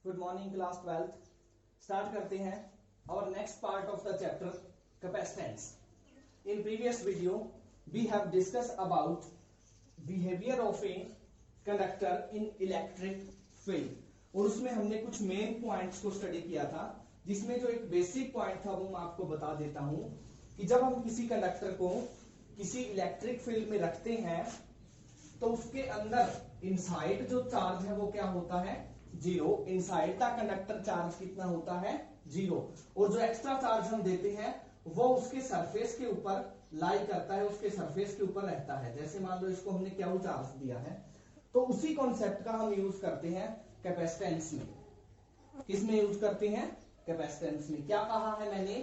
Good morning class 12th। Start करते हैं our next part of the chapter capacitance. In previous video we have discussed about behavior of a conductor in electric field और उसमें हमने कुछ main points को study किया था, जिसमें जो एक बेसिक पॉइंट था वो मैं आपको बता देता हूं कि जब हम किसी कंडक्टर को किसी इलेक्ट्रिक फील्ड में रखते हैं तो उसके अंदर इनसाइड जो चार्ज है वो क्या होता है, जीरो। इनसाइड का कंडक्टर चार्ज कितना होता है, जीरो। और जो एक्स्ट्रा चार्ज हम देते हैं वो उसके सरफेस के ऊपर लाई करता है, उसके सरफेस के ऊपर रहता है। जैसे मान लो इसको हमने क्या चार्ज दिया है, तो उसी कॉन्सेप्ट का हम यूज करते हैं कैपेसिटेंस में। किसमें यूज करते हैं, कैपेसिटेंस में। क्या कहा है मैंने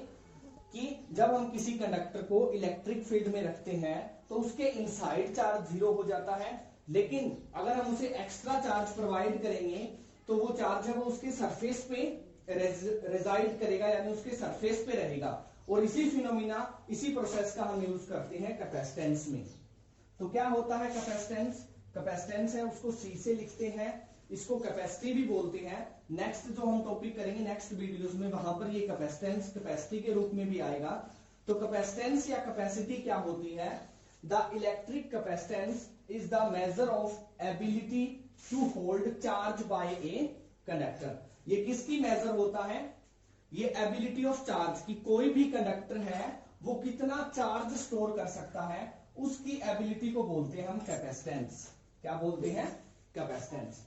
कि जब हम किसी कंडक्टर को इलेक्ट्रिक फील्ड में रखते हैं तो उसके इनसाइड चार्ज जीरो हो जाता है, लेकिन अगर हम उसे एक्स्ट्रा चार्ज प्रोवाइड करेंगे तो वो चार्ज है वो उसके सरफेस पे रेजाइड करेगा, यानी उसके सरफेस पे रहेगा। और इसी फिनोमिना, इसी प्रोसेस का हम यूज करते हैं कैपेसिटेंस में। तो क्या होता है कैपेसिटेंस? कैपेसिटेंस है उसको सी से लिखते हैं, इसको कैपेसिटी भी बोलते हैं। नेक्स्ट जो हम टॉपिक करेंगे नेक्स्ट वीडियोस में, वहां पर ये कैपेसिटेंस कैपेसिटी के रूप में भी आएगा। तो कैपेसिटेंस या कैपेसिटी क्या होती है? The electric capacitance is the measure of ability to hold charge by a conductor. ये किसकी मेजर होता है? ये एबिलिटी ऑफ चार्ज की, कोई भी कंडक्टर है वो कितना चार्ज स्टोर कर सकता है, उसकी एबिलिटी को बोलते हैं हम कैपेसिटेंस। क्या बोलते हैं? कैपेसिटेंस।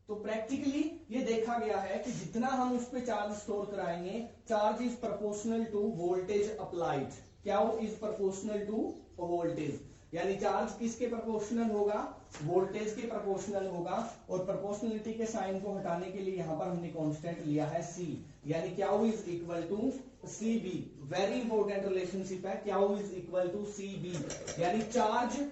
तो प्रैक्टिकली ये देखा गया है कि जितना हम उस पर चार्ज स्टोर कराएंगे, charge is proportional to voltage applied. क्या वो इज प्रोपोर्शनल टू वोल्टेज, यानी चार्ज किसके प्रोपोर्शनल होगा, वोल्टेज के प्रोपोर्शनल होगा। और प्रोपोर्शनलिटी के साइन को हटाने के लिए यहां पर हमने कांस्टेंट लिया है सी, यानी क्या वो is equal to C V. Very important relationship है, क्या वो is equal to C V, यानी charge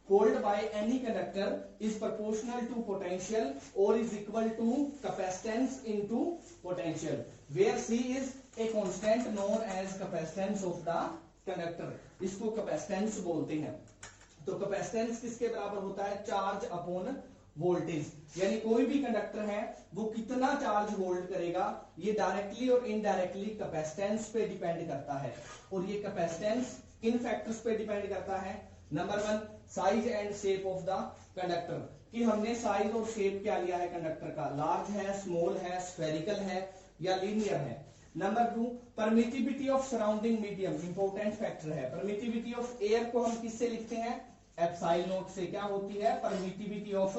holded by any conductor is proportional to potential or is equal to capacitance into potential, where C is a constant known as capacitance of the conductor। इसको capacitance बोलते हैं। तो capacitance किसके बराबर होता है? Charge upon voltage, यानी कोई भी कंडक्टर है वो कितना चार्ज होल्ड करेगा, ये डायरेक्टली और इनडायरेक्टली कैपेसिटेंस पे डिपेंड करता है। और ये कैपेसिटेंस किन फैक्टर्स पे डिपेंड करता है? Number one, size and shape of the conductor, कि हमने साइज और शेप क्या लिया है कंडक्टर का, लार्ज है, स्मॉल है, स्फेरिकल है या लीनियर है। Number two, permittivity of surrounding medium, important factor है। परमिटिविटी ऑफ एयर को हम किससे लिखते हैं? एप्सिलॉन नॉट से। क्या होती है? Permittivity of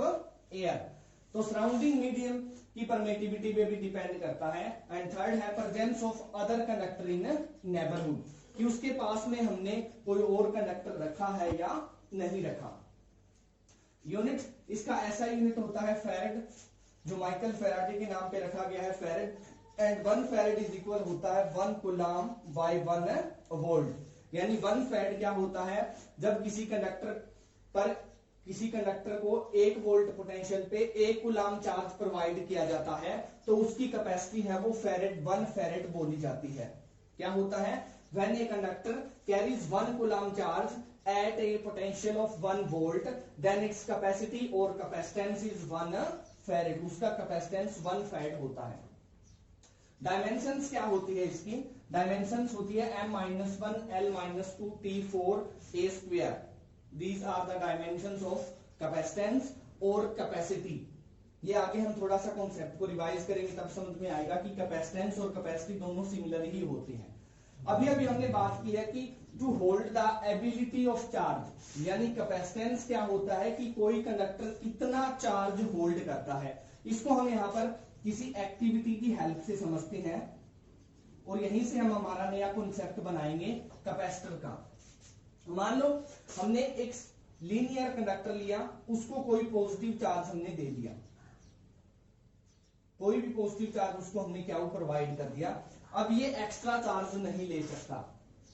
air. तो सराउंडिंग मीडियम की परमिटिविटी पे भी डिपेंड करता है। एंड थर्ड है presence of other conductor in neighbourhood, कि उसके पास में हमने कोई और कंडक्टर रखा है या नहीं रखा। यूनिट इसका ऐसा यूनिट होता है फेरेड, जो माइकल फेराडे के नाम पे रखा गया है, फेरेड। एंड 1 फेरेड इज इक्वल होता है 1 कूलम बाय 1 वोल्ट, यानी 1 फेरेड क्या होता है? जब किसी कंडक्टर पर किसी कंडक्टर को 1 वोल्ट पोटेंशियल पे 1 कूलम चार्ज प्रोवाइड किया जाता है तो उसकी कैपेसिटी है वो फेरेड, 1 फेरेड बोली जाती है। क्या होता है? When a conductor carries 1 coulomb charge at a potential of 1 volt, then its capacity or capacitance is 1 farad। उसका कैपेसिटेंस 1 फैराड होता है। डायमेंशंस क्या होती है इसकी? डायमेंशंस होती है m-1 l-2 t4 a square. These are the dimensions of capacitance और कैपेसिटी। ये आगे हम थोड़ा सा कॉन्सेप्ट को रिवाइज करेंगे तब समझ में आएगा कि कैपेसिटेंस और कैपेसिटी दोनों सिमिलर ही होती हैं। अभी अभी हमने बात की है कि to hold the ability of charge, यानी कैपेसिटेंस क्या होता है कि कोई कंडक्टर कितना चार्ज होल्ड करता है। इसको हम यहाँ पर किसी एक्टिविटी की हेल्प से समझते हैं और यहीं से हम हमारा नया कॉन्सेप्ट बनाएंगे कैपेसिटर का। मान लो हमने एक लीनियर कंडक्टर लिया, उसको कोई पॉजिटिव चार्ज हमने दे दिया, कोई भी पॉजिटिव चार्ज उसको हमने क्या प्रोवाइड कर दिया। अब ये एक्स्ट्रा चार्ज नहीं ले सकता।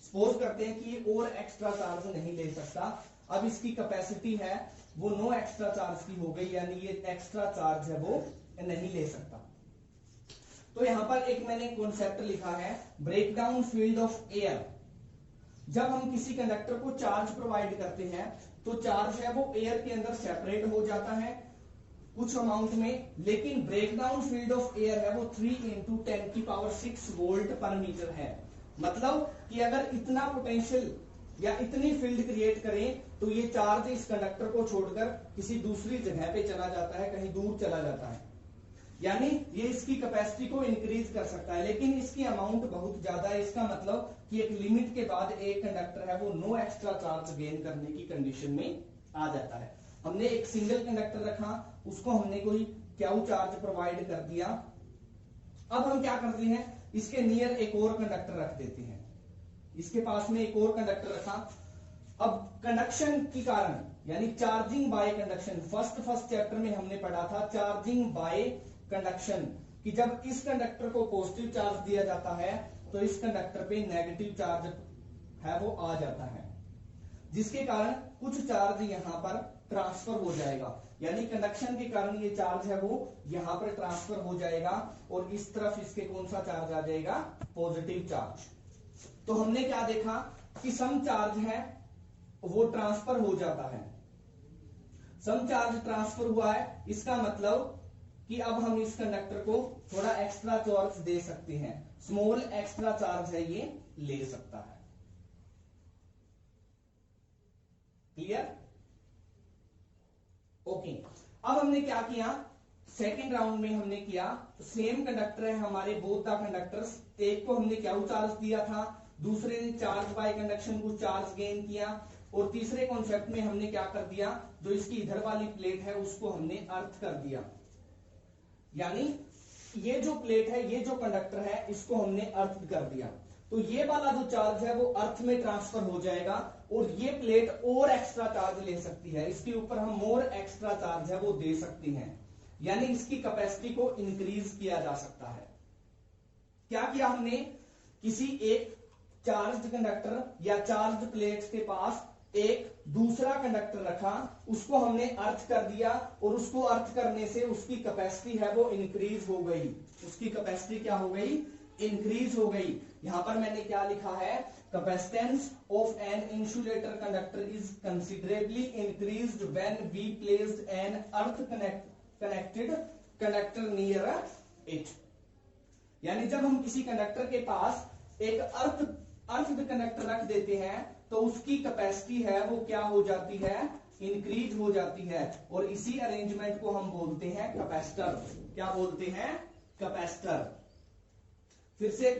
सपोज करते हैं कि ये और एक्स्ट्रा चार्ज नहीं ले सकता। अब इसकी कैपेसिटी है वो नो एक्स्ट्रा चार्ज की हो गई, यानी ये एक्स्ट्रा चार्ज है वो नहीं ले सकता। तो यहां पर एक मैंने कॉन्सेप्ट लिखा है, ब्रेकडाउन फील्ड ऑफ एयर। जब हम किसी कंडक्टर को चार्ज प्रोवाइड करते हैं तो चार्ज है वो एयर के अंदर सेपरेट हो जाता है कुछ अमाउंट में, लेकिन ब्रेकडाउन फील्ड ऑफ एयर है वो 3 × 10⁶ वोल्ट पर मीटर है। मतलब कि अगर इतना पोटेंशियल या इतनी फील्ड क्रिएट करें तो ये चार्ज इस कंडक्टर को छोड़कर किसी दूसरी जगह पे चला जाता है, कहीं दूर चला जाता है, यानी ये इसकी कैपेसिटी को इंक्रीज कर सकता है, लेकिन इसकी अमाउंट बहुत ज्यादा है। इसका मतलब कि एक लिमिट के बाद एक कंडक्टर है वो नो एक्स्ट्रा चार्ज गेन करने की कंडीशन में आ जाता है। हमने एक सिंगल कंडक्टर रखा, उसको हमने कोई क्यू चार्ज प्रोवाइड कर दिया। अब हम क्या करते हैं, इसके नियर एक और कंडक्टर रख देते हैं, इसके पास में एक और कंडक्टर रखा। अब कंडक्शन के कारण यानी charging by conduction, first chapter में हमने पढ़ा था चार्जिंग बाय कंडक्शन, कि जब इस कंडक्टर को पॉजिटिव चार्ज दिया जाता है तो इस कंडक्टर पे नेगेटिव चार्ज है वो आ जाता है, जिसके कारण कुछ चार्ज यहां पर ट्रांसफर हो जाएगा, यानी कंडक्शन के कारण ये चार्ज है वो यहां पर ट्रांसफर हो जाएगा और इस तरफ इसके कौन सा चार्ज आ जाएगा, पॉजिटिव चार्ज। तो हमने क्या देखा कि सम चार्ज है वो ट्रांसफर हो जाता है, सम चार्ज ट्रांसफर हुआ है, इसका मतलब कि अब हम इस कंडक्टर को थोड़ा एक्स्ट्रा चार्ज दे सकते हैं, स्मॉल एक्स्ट्रा चार्ज है ये ले सकता है। क्लियर? ओके। अब हमने क्या किया, सेकेंड राउंड में हमने किया सेम कंडक्टर है हमारे बोथ द कंडक्टर्स, एक को हमने क्या चार्ज दिया था, दूसरे ने चार्ज बाय कंडक्शन को चार्ज गेन किया, और तीसरे कॉन्सेप्ट में हमने क्या कर दिया, जो इसकी इधर वाली प्लेट है उसको हमने अर्थ कर दिया, यानी ये जो प्लेट है, ये जो कंडक्टर है, इसको हमने अर्थ कर दिया, तो ये वाला जो चार्ज है वो अर्थ में ट्रांसफर हो जाएगा और ये प्लेट और एक्स्ट्रा चार्ज ले सकती है, इसके ऊपर हम मोर एक्स्ट्रा चार्ज है वो दे सकते हैं, यानी इसकी कैपेसिटी को इंक्रीज किया जा सकता है। क्या किया हमने, किसी एक चार्ज कंडक्टर या चार्ज प्लेट के पास एक दूसरा कंडक्टर रखा, उसको हमने अर्थ कर दिया और उसको अर्थ करने से उसकी कैपेसिटी है वो इंक्रीज हो गई, उसकी कैपेसिटी क्या हो गई, इंक्रीज हो गई। यहां पर मैंने क्या लिखा है, capacitance of an insulator conductor is considerably increased when we placed an earth connected conductor near it, यानी जब हम किसी कंडक्टर के पास एक अर्थ कंडक्टर रख देते हैं तो उसकी कैपेसिटी है वो क्या हो जाती है, इंक्रीज हो जाती है, और इसी अरेंजमेंट को हम बोलते हैं कैपेसिटर। क्या बोलते हैं, कैपेसिटर। फिर से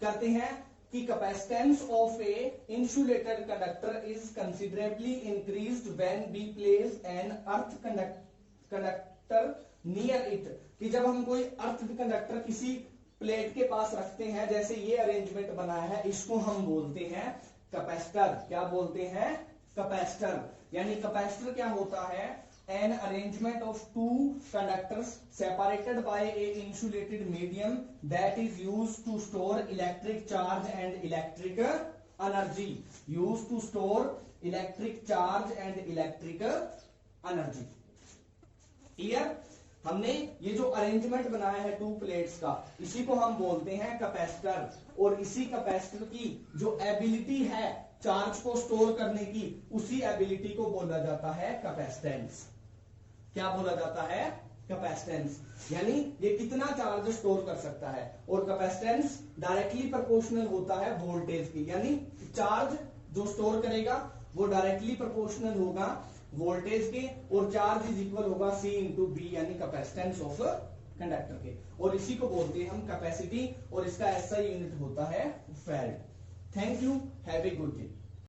करते हैं कि capacitance of a insulated conductor is considerably increased when we place an earth conductor near it, कि जब हम कोई अर्थ कंडक्टर किसी प्लेट के पास रखते हैं, जैसे ये अरेंजमेंट बनाया है, इसको हम बोलते हैं कैपेसिटर। क्या बोलते हैं, कैपेसिटर। यानी कैपेसिटर क्या होता है, an arrangement of two conductors separated by a insulated medium that is used to store electric charge and electric energy, used to store electric charge and electric energy. Clear? हमने ये जो arrangement बनाया है to plates का, इसी को हम बोलते हैं कैपेसिटर, और इसी कैपेसिटर की जो एबिलिटी है चार्ज को स्टोर करने की, उसी एबिलिटी को बोला जाता है कैपेसिटेंस। क्या बोला जाता है, कैपेसिटेंस। यानी ये कितना चार्ज स्टोर कर सकता है, और कैपेसिटेंस डायरेक्टली प्रोपोर्शनल होता है वोल्टेज की, यानी चार्ज जो स्टोर करेगा वो डायरेक्टली प्रोपोर्शनल होगा वोल्टेज के, और चार्ज इज इक्वल होगा C × B, यानी कैपेसिटेंस ऑफ कंडक्टर के, और इसी को बोलते हैं हम कैपेसिटी, और इसका ऐसा यूनिट होता है farad. Thank you, have a good day.